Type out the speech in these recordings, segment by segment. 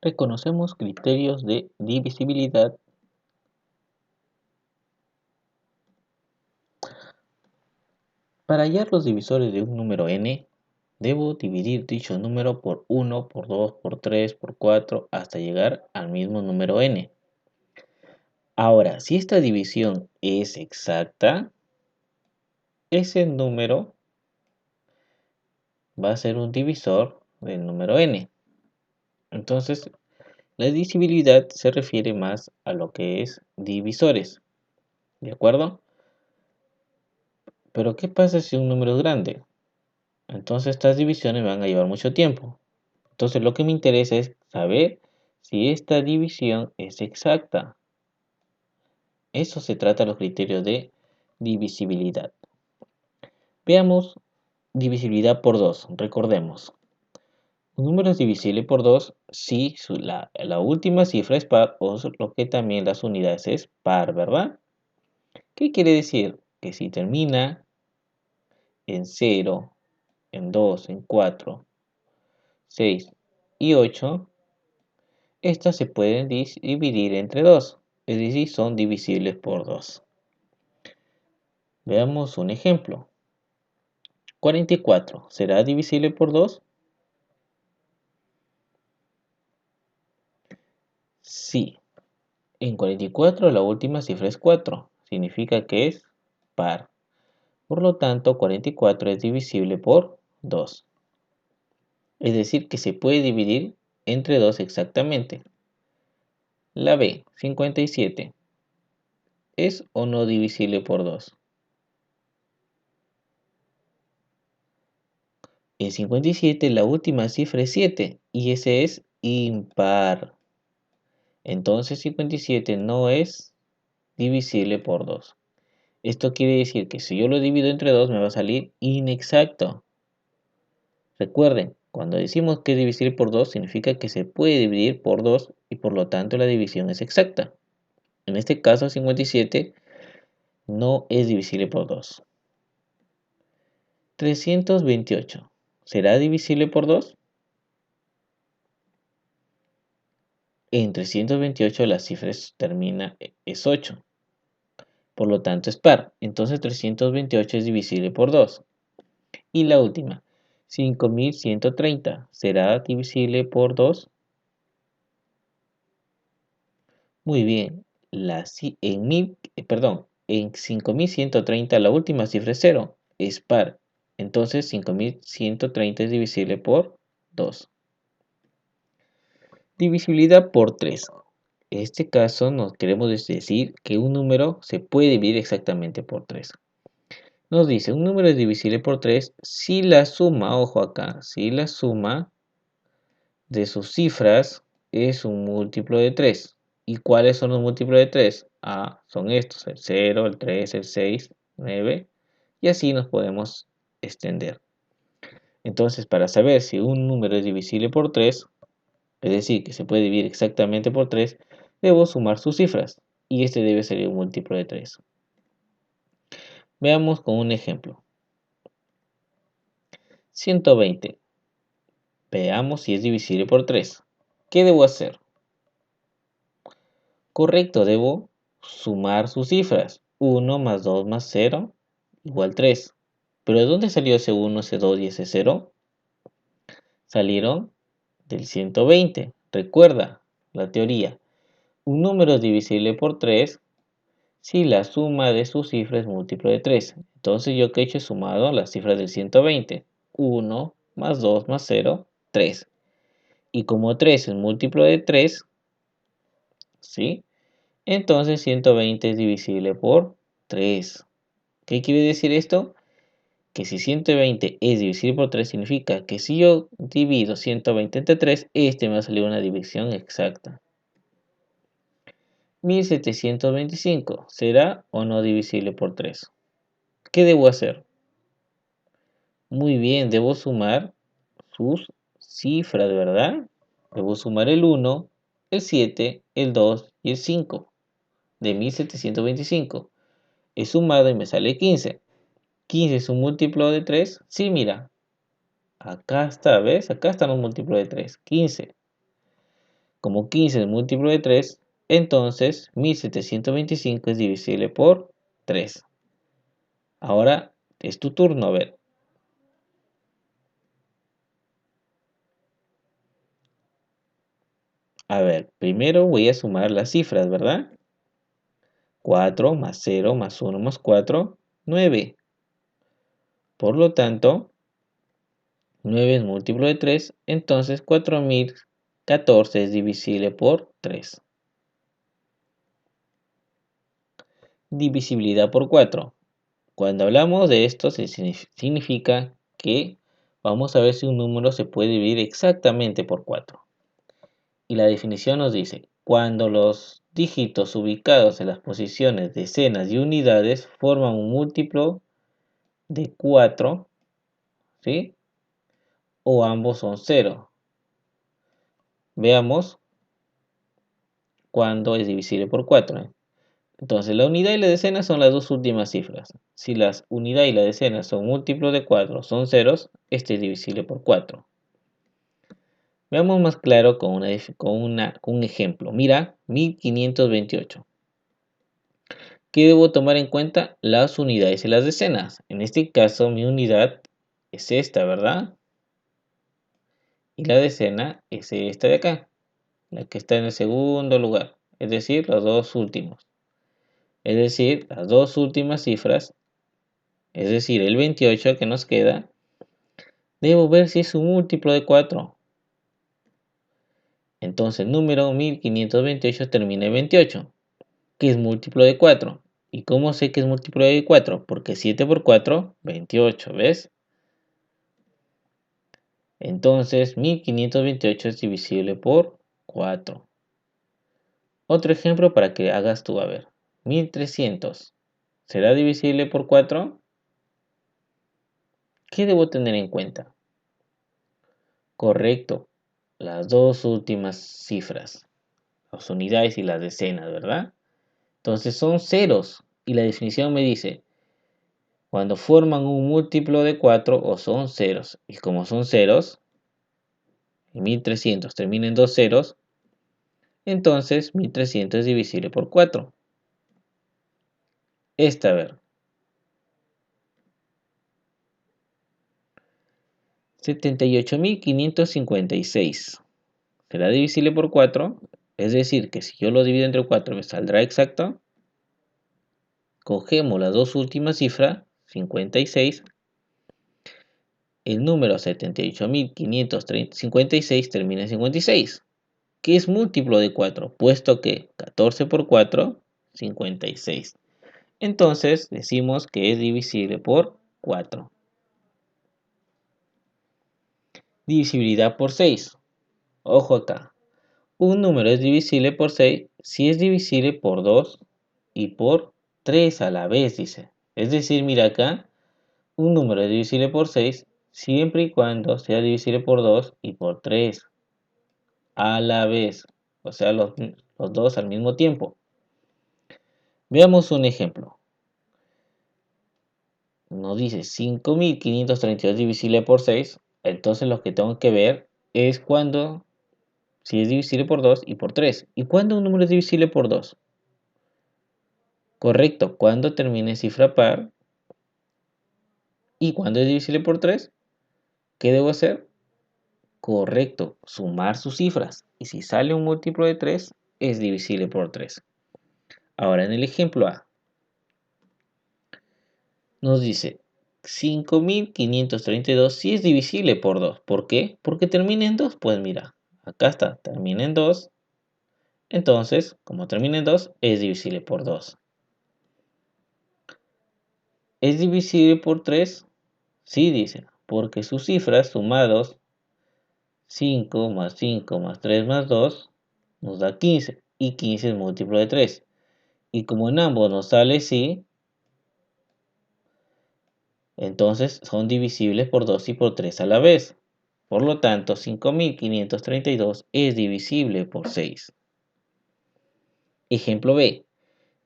Reconocemos criterios de divisibilidad. Para hallar los divisores de un número n, debo dividir dicho número por 1, por 2, por 3, por 4, hasta llegar al mismo número n. Ahora, si esta división es exacta, ese número va a ser un divisor del número n. Entonces, la divisibilidad se refiere más a lo que es divisores. ¿De acuerdo? Pero ¿qué pasa si un número es grande? Entonces estas divisiones van a llevar mucho tiempo. Entonces lo que me interesa es saber si esta división es exacta. Eso se trata de los criterios de divisibilidad. Veamos divisibilidad por 2. Recordemos. Un número es divisible por 2 si la última cifra es par o lo que también las unidades es par, ¿verdad? ¿Qué quiere decir? Que si termina en 0, en 2, en 4, 6 y 8, estas se pueden dividir entre 2, es decir, son divisibles por 2. Veamos un ejemplo. 44, ¿será divisible por 2? Sí. En 44 la última cifra es 4, significa que es par. Por lo tanto, 44 es divisible por 2. Es decir, que se puede dividir entre 2 exactamente. La B, 57. ¿Es o no divisible por 2? En 57 la última cifra es 7 y ese es impar. Entonces 57 no es divisible por 2. Esto quiere decir que si yo lo divido entre 2 me va a salir inexacto. Recuerden, cuando decimos que es divisible por 2 significa que se puede dividir por 2 y por lo tanto la división es exacta. En este caso 57 no es divisible por 2. 328. ¿Será divisible por 2? En 328 la cifra termina es 8. Por lo tanto es par. Entonces 328 es divisible por 2. Y la última, 5130. ¿Será divisible por 2? Muy bien. En 5130 la última cifra es 0. Es par. Entonces 5130 es divisible por 2. Divisibilidad por 3. En este caso nos queremos decir que un número se puede dividir exactamente por 3. Nos dice, un número es divisible por 3 si la suma, ojo acá, si la suma de sus cifras es un múltiplo de 3. ¿Y cuáles son los múltiplos de 3? Son estos, el 0, el 3, el 6, 9, y así nos podemos extender. Entonces, para saber si un número es divisible por 3, es decir, que se puede dividir exactamente por 3, debo sumar sus cifras, y este debe ser un múltiplo de 3. Veamos con un ejemplo. 120. Veamos si es divisible por 3. ¿Qué debo hacer? Correcto, debo sumar sus cifras. 1 más 2 más 0 igual 3. ¿Pero de dónde salió ese 1, ese 2 y ese 0? Salieron del 120. Recuerda la teoría. Un número es divisible por 3 si la suma de sus cifras es múltiplo de 3. Entonces yo que he hecho he sumado las cifras del 120. 1 más 2 más 0, 3. Y como 3 es múltiplo de 3, ¿sí? Entonces 120 es divisible por 3. ¿Qué quiere decir esto? Que si 120 es divisible por 3 significa que si yo divido 120 entre 3, este me va a salir una división exacta. 1725, ¿será o no divisible por 3? ¿Qué debo hacer? Muy bien, debo sumar sus cifras, ¿verdad? Debo sumar el 1, el 7, el 2 y el 5 de 1725. He sumado y me sale 15. 15 es un múltiplo de 3. Sí, mira. Acá está, ¿ves? Acá están los múltiplos de 3. 15. Como 15 es múltiplo de 3, entonces 1725 es divisible por 3. Ahora es tu turno, a ver. A ver, primero voy a sumar las cifras, ¿verdad? 4 más 0 más 1 más 4, 9. Por lo tanto, 9 es múltiplo de 3, entonces 4014 es divisible por 3. Divisibilidad por 4. Cuando hablamos de esto, significa que vamos a ver si un número se puede dividir exactamente por 4. Y la definición nos dice, cuando los dígitos ubicados en las posiciones decenas y unidades forman un múltiplo de 4, ¿sí? O ambos son 0. Veamos cuándo es divisible por 4, ¿eh? Entonces, la unidad y la decena son las dos últimas cifras. Si la unidad y la decena son múltiplos de 4, son ceros, este es divisible por 4. Veamos más claro con un ejemplo. Mira, 1528. ¿Qué debo tomar en cuenta? Las unidades y las decenas. En este caso, mi unidad es esta, ¿verdad? Y la decena es esta de acá, la que está en el segundo lugar, es decir, los dos últimos. Es decir, las dos últimas cifras, es decir, el 28 que nos queda, debo ver si es un múltiplo de 4. Entonces, el número 1528 termina en 28, que es múltiplo de 4. ¿Y cómo sé que es múltiplo de 4? Porque 7 por 4, 28, ¿ves? Entonces, 1528 es divisible por 4. Otro ejemplo para que hagas tú, a ver. 1300. ¿Será divisible por 4? ¿Qué debo tener en cuenta? Correcto, las dos últimas cifras, las unidades y las decenas, ¿verdad? Entonces son ceros y la definición me dice, cuando forman un múltiplo de 4 o son ceros. Y como son ceros, y 1300 termina en dos ceros, entonces 1300 es divisible por 4. Esta, a ver. 78.556. ¿Será divisible por 4? Es decir, que si yo lo divido entre 4 me saldrá exacto. Cogemos las dos últimas cifras, 56. El número 78.556 termina en 56, que es múltiplo de 4, puesto que 14 por 4, 56. Entonces decimos que es divisible por 4. Divisibilidad por 6. Ojo acá. Un número es divisible por 6 si es divisible por 2 y por 3 a la vez, dice. Es decir, mira acá, un número es divisible por 6 siempre y cuando sea divisible por 2 y por 3 a la vez. O sea, los dos al mismo tiempo. Veamos un ejemplo. Nos dice 5.532 divisible por 6. Entonces lo que tengo que ver es cuando, si es divisible por 2 y por 3. ¿Y cuándo un número es divisible por 2? Correcto, cuando termine en cifra par. ¿Y cuándo es divisible por 3? ¿Qué debo hacer? Correcto, sumar sus cifras. Y si sale un múltiplo de 3, es divisible por 3. Ahora en el ejemplo A, nos dice 5.532 sí es divisible por 2. ¿Por qué? Porque termina en 2. Pues mira, acá está, termina en 2. Entonces, como termina en 2, es divisible por 2. ¿Es divisible por 3? Sí, dice, porque sus cifras sumados 5 más 5 más 3 más 2 nos da 15. Y 15 es múltiplo de 3. Y como en ambos nos sale sí, entonces son divisibles por 2 y por 3 a la vez. Por lo tanto, 5.532 es divisible por 6. Ejemplo B.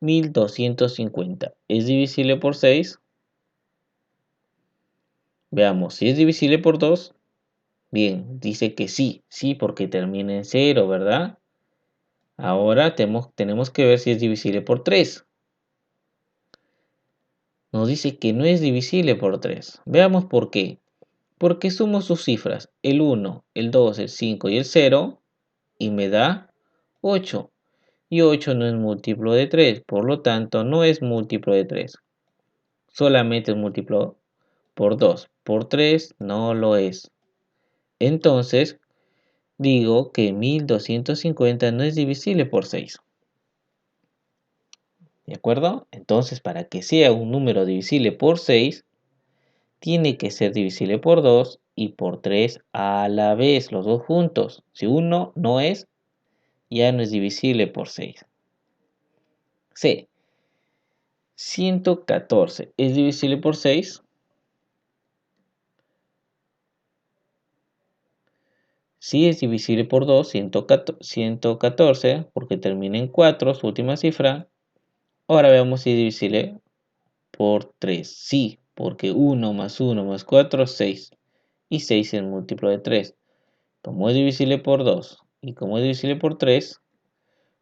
1.250 es divisible por 6. Veamos si es divisible por 2. Bien, dice que sí, sí porque termina en 0, ¿verdad? Ahora tenemos que ver si es divisible por 3. Nos dice que no es divisible por 3. Veamos por qué. Porque sumo sus cifras, el 1, el 2, el 5 y el 0, y me da 8. Y 8 no es múltiplo de 3, por lo tanto no es múltiplo de 3. Solamente es múltiplo por 2. Por 3 no lo es. Entonces, digo que 1250 no es divisible por 6. ¿De acuerdo? Entonces, para que sea un número divisible por 6, tiene que ser divisible por 2 y por 3 a la vez, los dos juntos. Si uno no es, ya no es divisible por 6. C. 114 es divisible por 6. Sí es divisible por 2, 114, porque termina en 4, su última cifra. Ahora veamos si es divisible por 3. Sí, porque 1 más 1 más 4, 6. Y 6 es múltiplo de 3. Como es divisible por 2 y como es divisible por 3,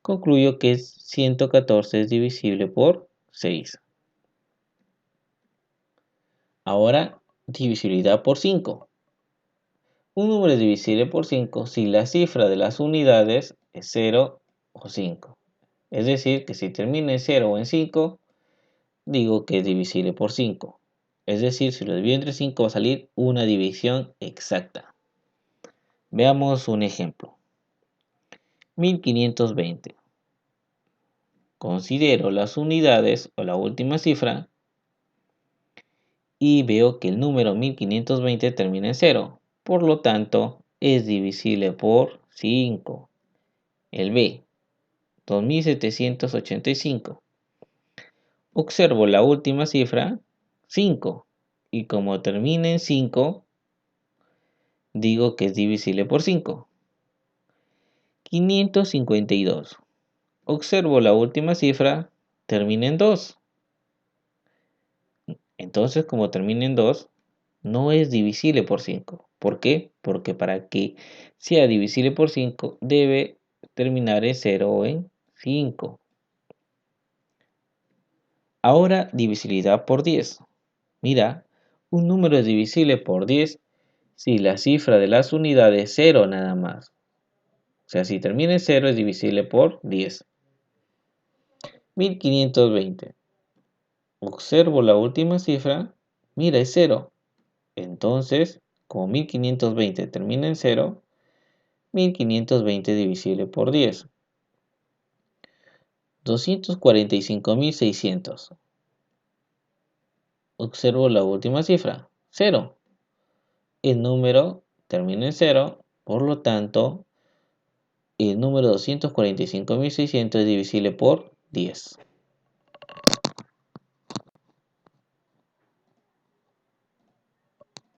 concluyo que 114 es divisible por 6. Ahora, divisibilidad por 5. Un número es divisible por 5 si la cifra de las unidades es 0 o 5. Es decir, que si termina en 0 o en 5, digo que es divisible por 5. Es decir, si lo divido entre 5 va a salir una división exacta. Veamos un ejemplo. 1520. Considero las unidades o la última cifra y veo que el número 1520 termina en 0. Por lo tanto, es divisible por 5. El B, 2785. Observo la última cifra, 5. Y como termina en 5, digo que es divisible por 5. 552. Observo la última cifra, termina en 2. Entonces, como termina en 2, no es divisible por 5. ¿Por qué? Porque para que sea divisible por 5, debe terminar en 0 o en 5. Ahora, divisibilidad por 10. Mira, un número es divisible por 10 si la cifra de las unidades es 0 nada más. O sea, si termina en 0 es divisible por 10. 1520. Observo la última cifra. Mira, es 0. Entonces, como 1520 termina en 0, 1520 divisible por 10. 245.600. Observo la última cifra, 0. El número termina en 0, por lo tanto, el número 245.600 es divisible por 10.